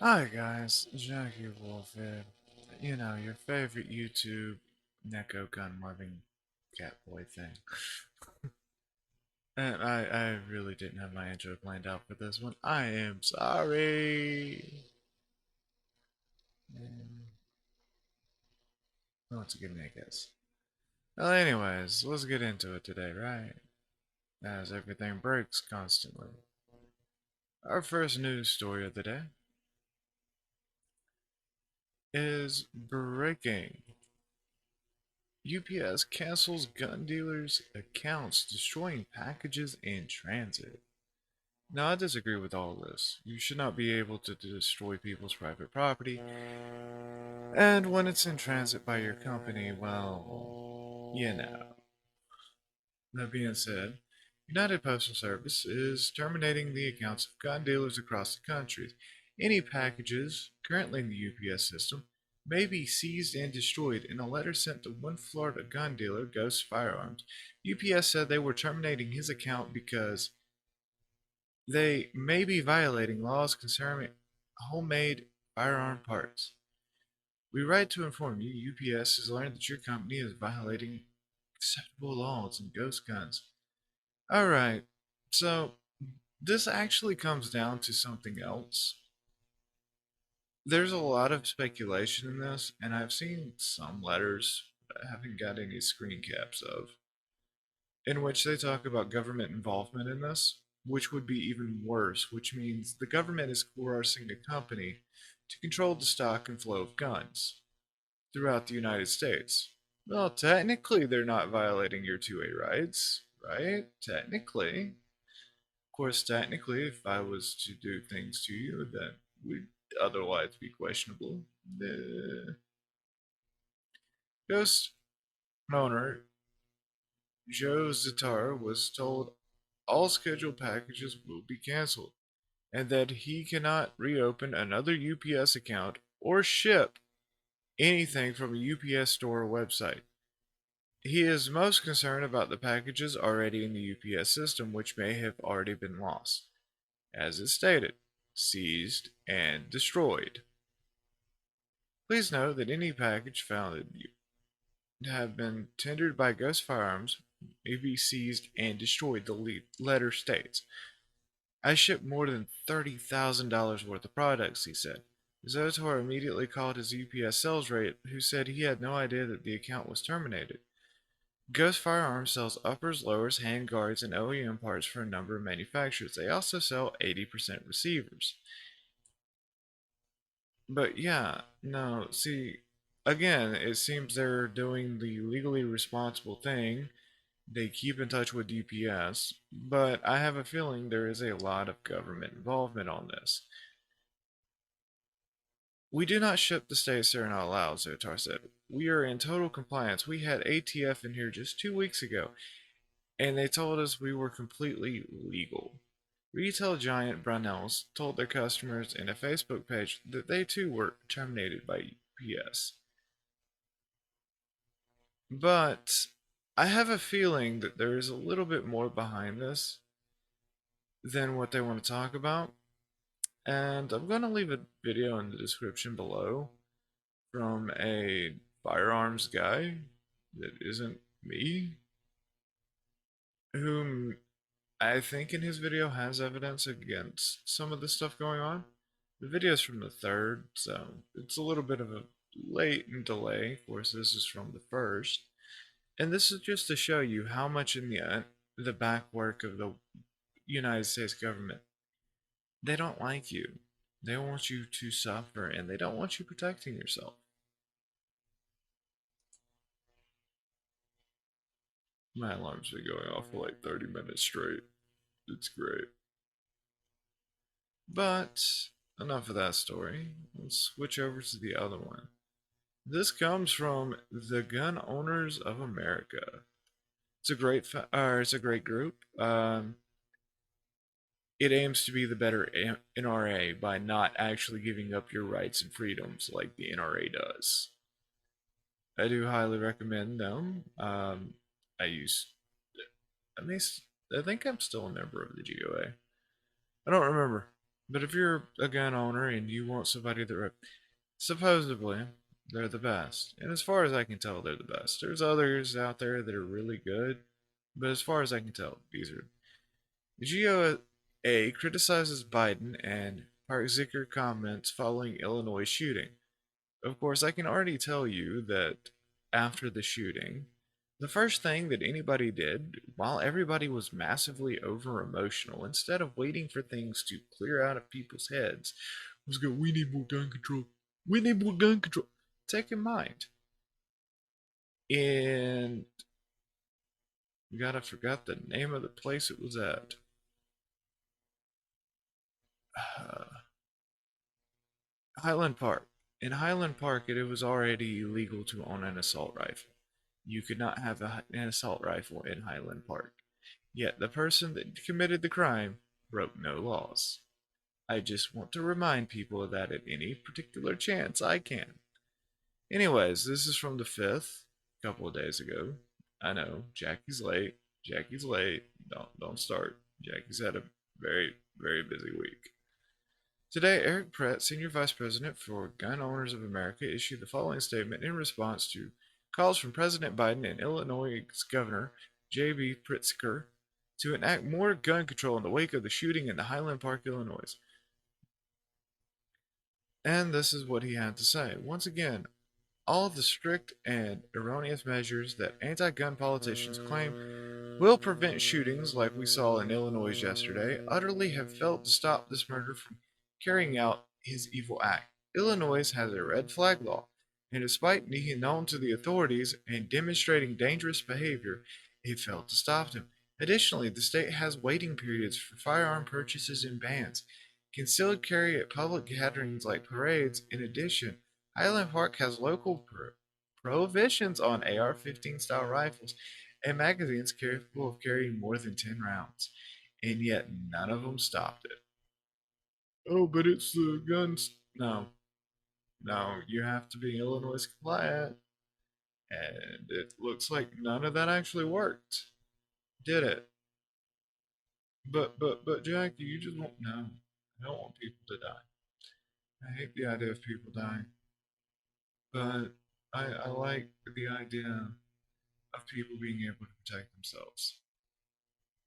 Hi guys, Jackie Wolf here. You know, your favorite YouTube Neko gun loving cat boy thing. And I really didn't have my intro planned out for this one. I am sorry. Mm, well, it's a good name, I guess. Well, anyways, let's get into it today, right? As everything breaks constantly. Our first news story of the day is breaking. UPS cancels gun dealers' accounts, destroying packages in transit. Now, I disagree with all this. You should not be able to destroy people's private property. And when it's in transit by your company, well, you know. That being said, United Postal Service is terminating the accounts of gun dealers across the country. Any packages currently in the UPS system may be seized and destroyed. In a letter sent to one Florida gun dealer, Ghost Firearms, UPS said they were terminating his account because they may be violating laws concerning homemade firearm parts. We write to inform you UPS has learned that your company is violating acceptable laws in ghost guns. Alright, so this actually comes down to something else. There's a lot of speculation in this, and I've seen some letters that I haven't got any screen caps of, in which they talk about government involvement in this, which would be even worse, which means the government is coercing a company to control the stock and flow of guns throughout the United States. Well, technically, they're not violating your 2A rights, right? Technically. Of course, technically, if I was to do things to you that would otherwise be questionable, the ghost owner Joe Zatar was told all scheduled packages will be canceled and that he cannot reopen another UPS account or ship anything from a UPS store or website. He is most concerned about the packages already in the UPS system, which may have already been lost, as is stated, seized, and destroyed. Please note that any package found that have been tendered by Ghost Firearms may be seized and destroyed, the letter states. I shipped more than $30,000 worth of products, he said. Zotar immediately called his UPS sales rep, who said he had no idea that the account was terminated. Ghost Firearms sells uppers, lowers, handguards, and OEM parts for a number of manufacturers. They also sell 80% receivers. But yeah, no, see, again, it seems they're doing the legally responsible thing. They keep in touch with UPS, but I have a feeling there is a lot of government involvement on this. We do not ship the states that are not allowed, Zotar said. We are in total compliance. We had ATF in here just 2 weeks ago, and they told us we were completely legal. Retail giant Brunels told their customers in a Facebook page that they too were terminated by UPS. But I have a feeling that there is a little bit more behind this than what they want to talk about. And I'm going to leave a video in the description below from a firearms guy that isn't me, whom I think in his video has evidence against some of the stuff going on. The video's from the 3rd, so it's a little bit of a latent delay. Of course, this is from the 1st. And this is just to show you how much in the back work of the United States government, they don't like you. They want you to suffer, and they don't want you protecting yourself. My alarm's been going off for like 30 minutes straight. It's great. But enough of that story. Let's switch over to the other one. This comes from the Gun Owners of America. It's a great group. It aims to be the better NRA by not actually giving up your rights and freedoms like the NRA does. I do highly recommend them. I use, at least, I think I'm still a member of the GOA. I don't remember. But if you're a gun owner and you want somebody that supposedly they're the best, and as far as I can tell, they're the best. There's others out there that are really good, but as far as I can tell, these are. GOA criticizes Biden and Park Zicker comments following Illinois shooting. Of course, I can already tell you that after the shooting, the first thing that anybody did, while everybody was massively over emotional, instead of waiting for things to clear out of people's heads, was go, we need more gun control. We need more gun control. Take in mind. And God, I forgot the name of the place it was at. Highland Park. In Highland Park, it was already illegal to own an assault rifle. You could not have an assault rifle in Highland Park. Yet the person that committed the crime broke no laws. I just want to remind people of that at any particular chance I can. Anyways, this is from the 5th, a couple of days ago. I know, Jackie's late. Jackie's late. Don't start. Jackie's had a very busy week. Today, Eric Pratt, Senior Vice President for Gun Owners of America, issued the following statement in response to calls from President Biden and Illinois Governor J.B. Pritzker to enact more gun control in the wake of the shooting in the Highland Park, Illinois. And this is what he had to say. Once again, all of the strict and erroneous measures that anti gun politicians claim will prevent shootings like we saw in Illinois yesterday utterly have failed to stop this murderer from carrying out his evil act. Illinois has a red flag law, and despite being known to the authorities and demonstrating dangerous behavior, it failed to stop him. Additionally, the state has waiting periods for firearm purchases and bans. Concealed carry at public gatherings like parades. In addition, Highland Park has local prohibitions on AR-15 style rifles and magazines capable of carrying more than 10 rounds, and yet none of them stopped it. Oh, but it's the guns. No, no, you have to be Illinois compliant, and it looks like none of that actually worked. Did it? But Jackie, you just won't know. I don't want people to die. I hate the idea of people dying, but I like the idea of people being able to protect themselves.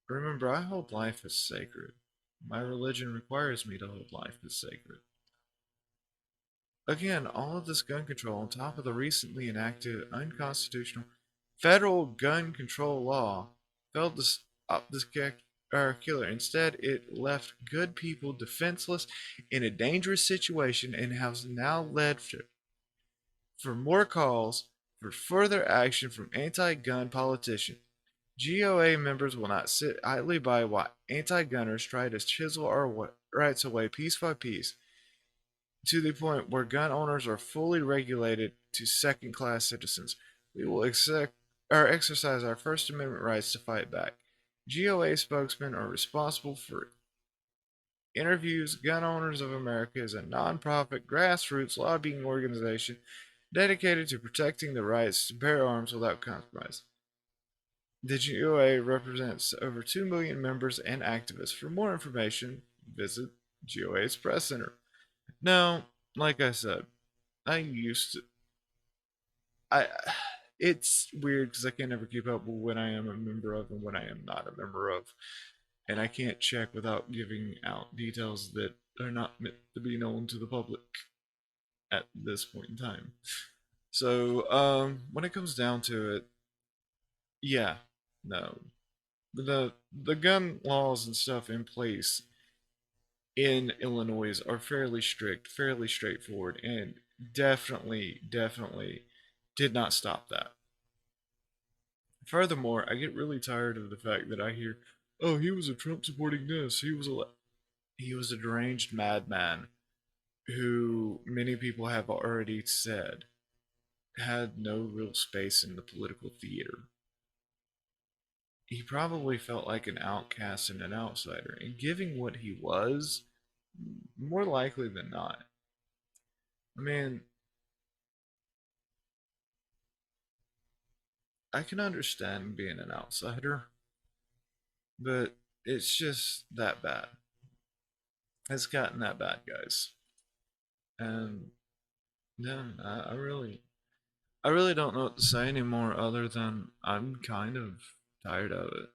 Remember, I hold life as sacred. My religion requires me to hold life as sacred. Again, all of this gun control on top of the recently enacted unconstitutional federal gun control law failed to stop this killer. Instead, it left good people defenseless in a dangerous situation and has now led for more calls for further action from anti gun politicians. GOA members will not sit idly by while anti gunners try to chisel our rights away piece by piece to the point where gun owners are fully regulated to second class citizens. We will exercise our First Amendment rights to fight back. GOA spokesmen are responsible for interviews. Gun Owners of America is a nonprofit grassroots lobbying organization dedicated to protecting the rights to bear arms without compromise. The GOA represents over 2 million members and activists. For more information, visit GOA's Press Center. Now, like I said, I used to. I. It's weird because I can never keep up with when I am a member of and when I am not a member of. And I can't check without giving out details that are not meant to be known to the public at this point in time. So, when it comes down to it, yeah, no, the gun laws and stuff in place in Illinois are fairly strict, fairly straightforward, and definitely did not stop that. Furthermore, I get really tired of the fact that I hear, "Oh, he was a Trump supporting this. He was a deranged madman who many people have already said had no real space in the political theater. He probably felt like an outcast and an outsider, and given what he was, more likely than not. I mean, I can understand being an outsider, but it's just that bad. It's gotten that bad, guys. And then I really don't know what to say anymore other than I'm kind of tired of it.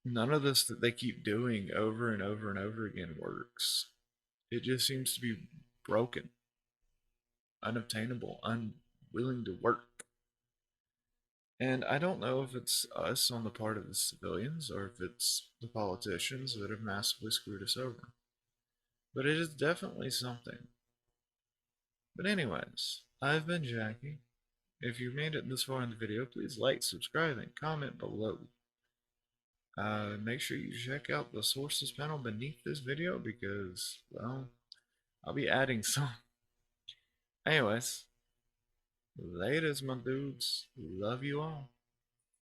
None of this that they keep doing over and over and over again works. It just seems to be broken, unobtainable, unwilling to work. And I don't know if it's us on the part of the civilians or if it's the politicians that have massively screwed us over. But it is definitely something. But anyways, I've been Jackie. If you made it this far in the video, please like, subscribe, and comment below. Make sure you check out the sources panel beneath this video because, well, I'll be adding some. Anyways, laters, my dudes. Love you all.